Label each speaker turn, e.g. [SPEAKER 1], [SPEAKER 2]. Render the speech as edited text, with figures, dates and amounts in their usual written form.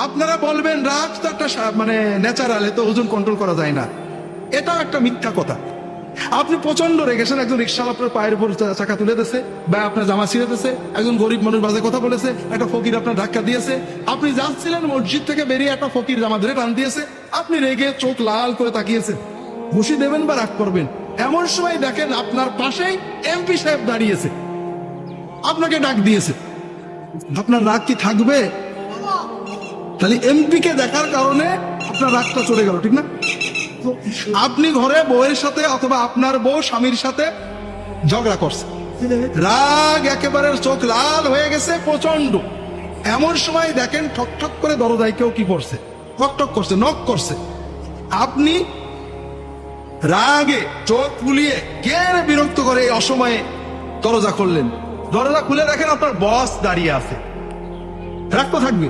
[SPEAKER 1] আপনারা বলবেন রাগ তো একটা মানে ন্যাচারাল, এ তো ওজন কন্ট্রোল করা যায় না। এটাও একটা মিথ্যা কথা। আপনি প্রচন্ড রেগেছেন, একজন রিক্সাওয়ালা আপনার পায়ের উপর চাকা তুলে দিয়েছে বা আপনার জামা ছিঁড়ে দিয়েছে, একজন গরিব মানুষ বাজে কথা বলেছে, একটা ফকির আপনার ধাক্কা দিয়েছে, আপনি যাচ্ছিলেন মসজিদ থেকে বেরিয়ে একটা ফকির জামা ধরে টান দিয়েছে, আপনি রেগে চোখ লাল করে তাকিয়েছেন, ঘুষি দেবেন বা রাগ করবেন। এমন সময় দেখেন আপনার পাশেই এমপি সাহেব দাঁড়িয়েছে, আপনাকে ডাক দিয়েছে, আপনার রাগ কি থাকবে? তাহলে এমপি কে দেখার কারণে আপনার রাগটা চলে গেল, ঠিক না? আপনি ঘরে বউয়ের সাথে অথবা আপনার বউ স্বামীর সাথে ঝগড়া করছে, রাগ একেবারে চোখ লাল হয়ে গেছে প্রচন্ড। এমন সময় দেখেন ঠক ঠক করে দরজায় কেউ কি করছে, ঠক ঠক করছে, নক করছে। আপনি রাগে চোখ ফুলিয়ে কে বিরক্ত করে এই অসময়ে দরজা খুললেন, দরজা খুলে দেখেন আপনার বস দাঁড়িয়ে আছে, রাগ তো থাকবে।